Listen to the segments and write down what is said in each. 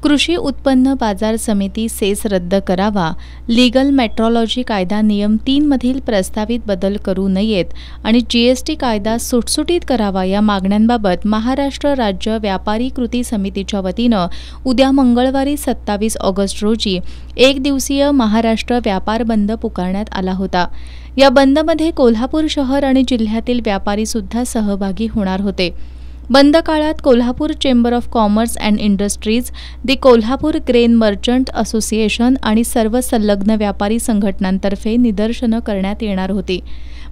कृषी उत्पन्न बाजार समिती सेस रद्द करावा, लीगल मेट्रोलॉजी कायदा नियम 3 मधील प्रस्तावित बदल करू नयेत आणि जीएसटी कायदा सुटसुटीत करावा या मागण्यांबाबत महाराष्ट्र राज्य व्यापारी कृती समितीच्या वतीनं उद्या मंगळवारी 27 ऑगस्ट रोजी एक दिवसीय महाराष्ट्र व्यापार बंद पुकारण्यात आला होता। या बंदमध्ये कोल्हापूर शहर आणि जिल्ह्यातील व्यापारी सुद्धा सहभागी होणार होते। बंद काळात Kolhapur chamber of commerce and industries, the Kolhapur grain merchant association आणि सर्व संलग्न व्यापारी संघटनांतर्फे निदर्शनं करण्यात येणार होती।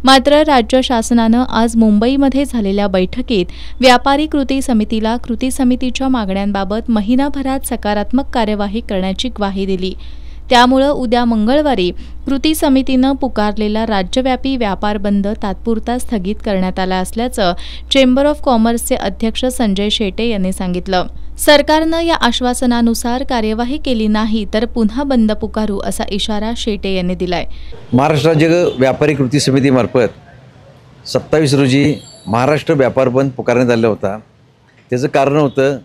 मात्र राज्य शासनानं आज मुंबईमध्ये झालेल्या बैठकीत व्यापारी कृती समितीला कृती समितीच्या मागण्यांबाबत महिनाभरात सकारात्मक कार्यवाही करण्याची ग्वाही दिली। त्यामुळे उद्या मंगळवारी कृती समितीनं पुकारलेला राज्यव्यापी व्यापार बंद तात्पुरता स्थगित करण्यात आला असल्याचं चेंबर ऑफ कॉमर्सचे अध्यक्ष संजय शेटे यांनी सांगितलं। सरकारनं या आश्वासनानुसार कार्यवाही केली नाही तर पुन्हा बंद पुकारू असा इशारा शेटे यांनी दिलाय। महाराष्ट्र राज्य व्यापारी कृती समितीमार्फत 27 रोजी महाराष्ट्र व्यापार बंद पुकारण्यात आला होता। त्याचं कारण होतं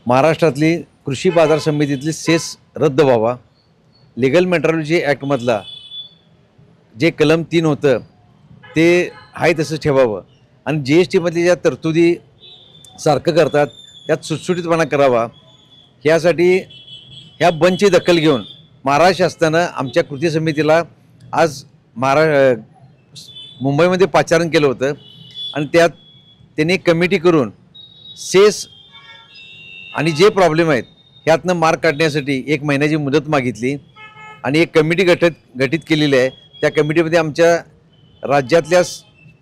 महाराष्ट्रातली कृषी बाजार समितीतली सेस रद्द व्हावा, लीगल मेट्रोलॉजी ॲक्टमधला जे कलम 3 होतं ते आहे तसं ठेवावं आणि GSTमधली ज्या तरतुदी सारखं करतात त्यात सुटसुटीतपणा करावा। ह्यासाठी ह्या बंदची दखल घेऊन महाराष्ट्र शासनानं आमच्या कृती समितीला आज मुंबईमध्ये पाचारण केलं होतं आणि त्यात त्यांनी कमिटी करून सेस आणि जे प्रॉब्लेम आहेत ह्यातनं मार्ग काढण्यासाठी 1 महिन्याची मुदत मागितली आणि एक कमिटी गठीत केलेली आहे। त्या कमिटीमध्ये आमच्या राज्यातल्या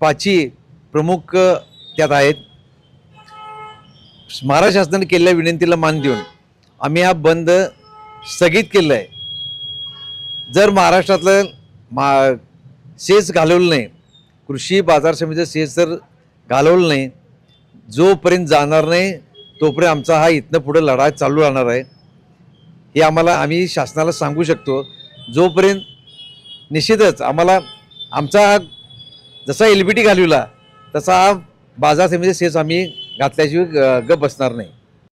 5 प्रमुख त्यात आहेत। महाराष्ट्र शासनाने केलेल्या विनंतीला मान देऊन आम्ही हा बंद स्थगित केला आहे। जर महाराष्ट्रातलं सेस घालवलं नाही, कृषी बाजार समितीचं सेस जर घालवलं नाही, जोपर्यंत जाणार नाही तोपर्यंत आमचा हा इथनं पुढे लढा चालू राहणार आहे। हे आम्ही शासनाला सांगू शकतो। जोपर्यंत निश्चितच आम्हाला आमचा जसा LBT घालवला तसा हा बाजार समिती सेस आम्ही घातल्याशिवाय गप बसणार नाही।